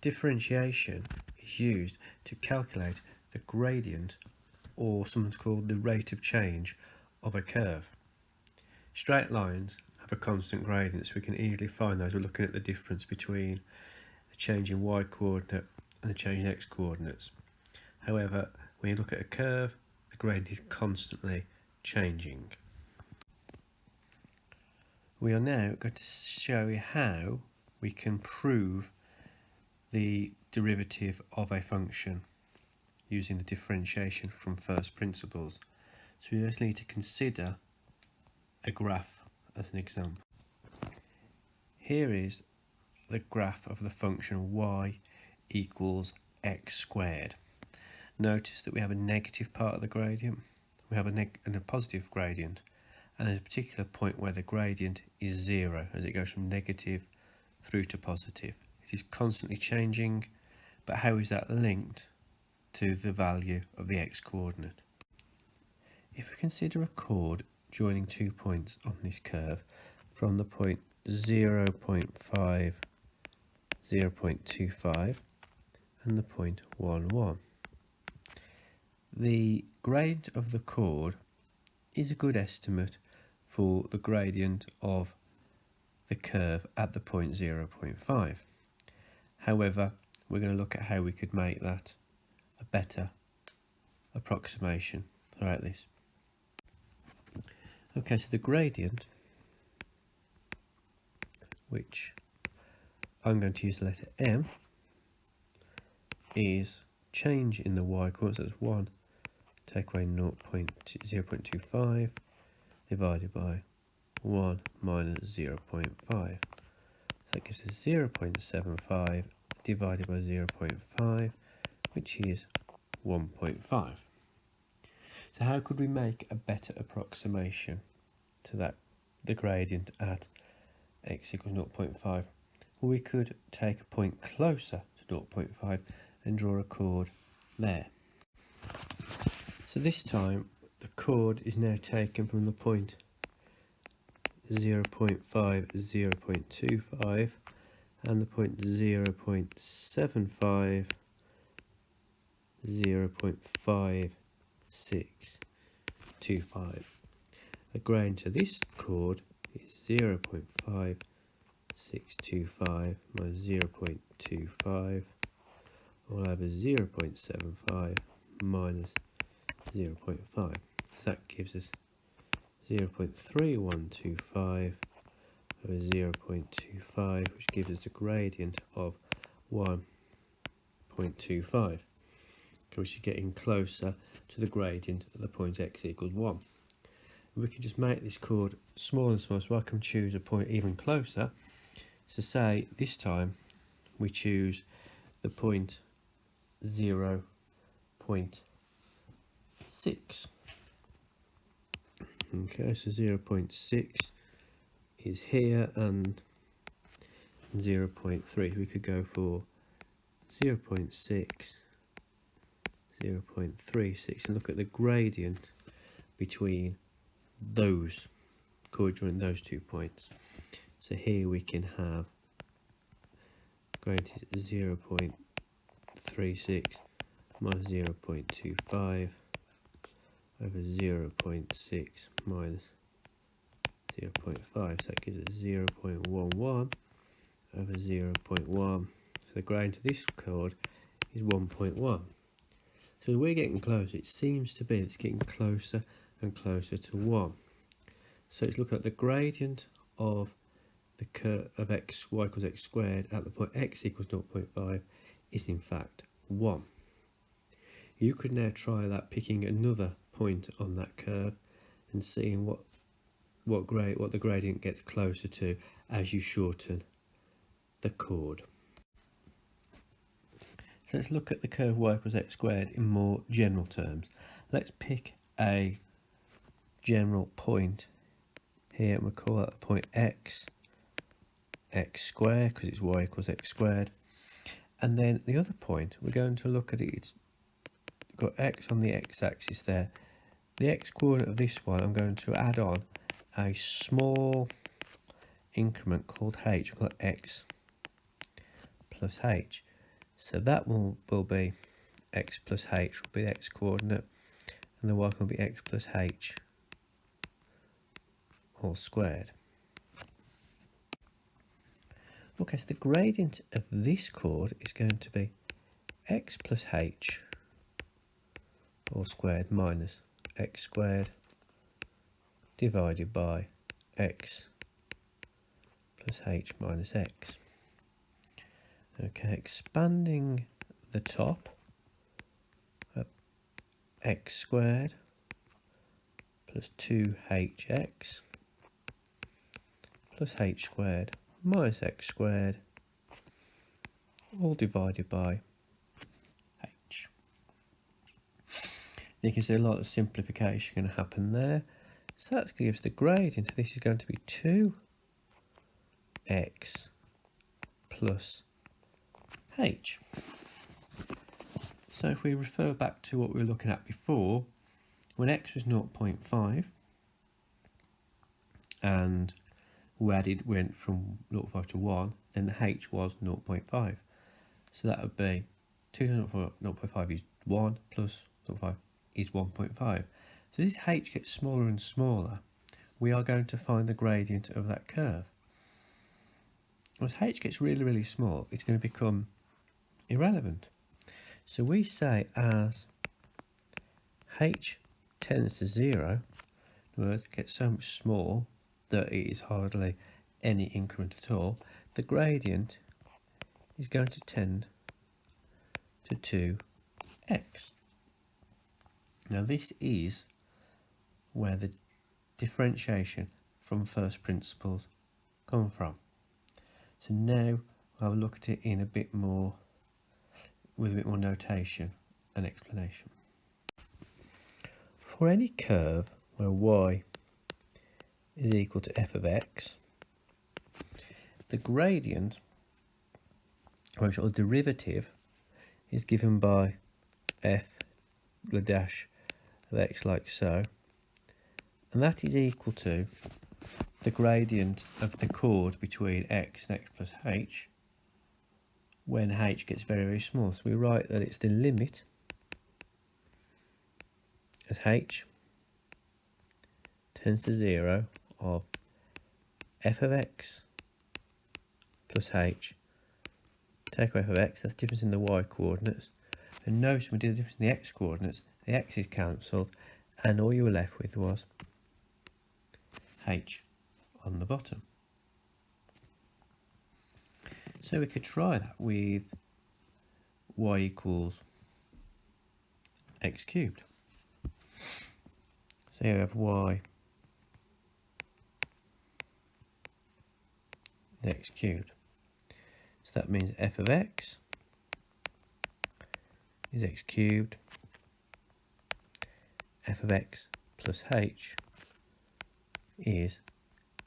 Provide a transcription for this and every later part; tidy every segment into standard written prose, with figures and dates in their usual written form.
Differentiation is used to calculate the gradient, or sometimes called the rate of change, of a curve. Straight lines have a constant gradient, so we can easily find those. We're looking at the difference between the change in y coordinate and the change in x coordinates. However, when you look at a curve, the gradient is constantly changing. We are now going to show you how we can prove the derivative of a function using the differentiation from first principles. So we just need to consider a graph as an example. Here is the graph of the function y equals x squared. Notice that we have a negative part of the gradient, we have a positive gradient, and there's a particular point where the gradient is 0 as it goes from negative through to positive. It is constantly changing, but how is that linked to the value of the x coordinate? If we consider a chord joining 2 points on this curve from the point 0.5, 0.25 and the point 1, 1. The gradient of the chord is a good estimate for the gradient of the curve at the point 0.5. However, we're going to look at how we could make that a better approximation throughout this. Okay, so the gradient, which I'm going to use the letter m, is change in the y coordinate. So that's 1 take away 0.25 divided by 1 minus 0.5. So that gives us 0.75 divided by 0.5, which is 1.5. So how could we make a better approximation to that, the gradient at x equals 0.5? Well, we could take a point closer to 0.5 and draw a chord there. So this time the chord is now taken from the point 0.5, 0.25 and the point 0.75, 0.5625. The gradient of this chord is 0.5625 minus 0.25 all over 0.75 minus 0.5. So that gives us 0.3125 over 0.25, which gives us a gradient of 1.25. Which is getting closer to the gradient at the point x equals 1. We can just make this chord smaller and smaller, so I can choose a point even closer. So say this time we choose the point 0.6. Okay, so 0.6 is here and 0.3. We could go for 0.6, 0.36 and look at the gradient between those chords joining those 2 points. So here we can have gradient is 0.36 minus 0.25 over 0.6 minus 0.5. So that gives us 0.11 over 0.1. So the gradient of this chord is 1.1. So we're getting closer. It seems to be it's getting closer and closer to 1. So let's look at the gradient of the curve of y equals x squared at the point x equals 0.5 is in fact 1. You could now try that, picking another point on that curve and seeing what the gradient gets closer to as you shorten the chord. So let's look at the curve y equals x squared in more general terms. Let's pick a general point here and we'll call that the point x squared because it's y equals x squared. And then the other point, we're going to look at it, it's got x on the x-axis there. The x coordinate of this one, I'm going to add on a small increment called h, we'll call it x plus h. So that will be x plus h will be the x coordinate, and the y will be x plus h all squared. Okay, so the gradient of this chord is going to be x plus h all squared minus x squared divided by x plus h minus x. Okay, expanding the top, x squared plus 2hx plus h squared minus x squared, all divided by h. You can see a lot of simplification going to happen there. So that's going to give us the gradient. This is going to be 2x plus h. So if we refer back to what we were looking at before, when x was 0.5 and we went from 0.5 to 1, then the h was 0.5. So that would be 2 times 0.5 is 1 plus 0.5 is 1.5. So this h gets smaller and smaller. We are going to find the gradient of that curve. As h gets really, really small, it's going to become irrelevant. So we say as h tends to 0, in other words, it gets so much small that it is hardly any increment at all, the gradient is going to tend to 2x. Now this is where the differentiation from first principles come from. So now I'll have a look at it in a bit more, with a bit more notation and explanation. For any curve where y is equal to f of x, the gradient, or derivative, is given by f dash of x like so, and that is equal to the gradient of the chord between x and x plus h when h gets very, very small. So we write that it's the limit as h tends to 0 of f of x plus h, take away f of x, that's the difference in the y coordinates, and notice when we did the difference in the x coordinates, the x is cancelled, and all you were left with was h on the bottom. So we could try that with y equals x cubed. So here we have y x cubed. So that means f of x is x cubed, f of x plus h is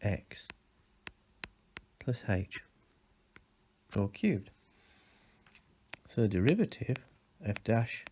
x plus h all cubed. So the derivative f dash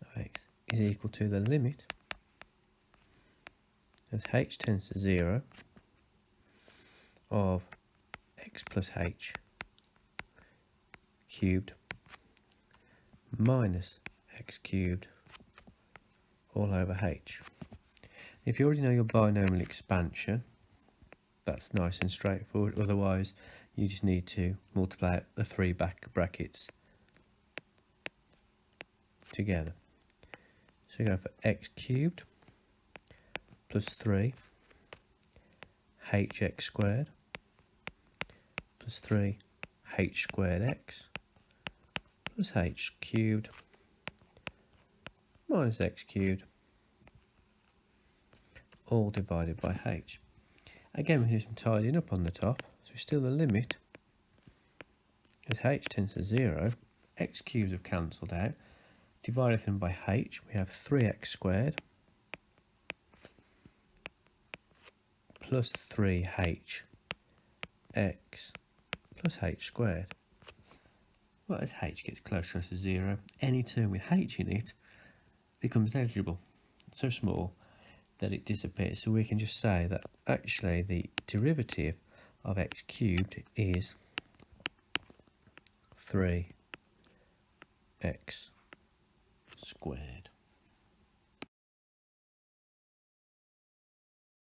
of x is equal to the limit as h tends to 0 of x plus h cubed minus x cubed all over h. If you already know your binomial expansion, that's nice and straightforward. Otherwise, you just need to multiply the 3 brackets together. So you go for x cubed plus 3 hx squared plus 3 h squared x plus h cubed minus x cubed all divided by h. Again, we can do some tidying up on the top. So still the limit as h tends to 0, x cubes have cancelled out. Divide everything by h, we have 3x squared plus 3h x plus h squared. Well, as h gets closer to 0, any term with h in it becomes negligible. It's so small that it disappears. So we can just say that actually the derivative of x cubed is 3x squared.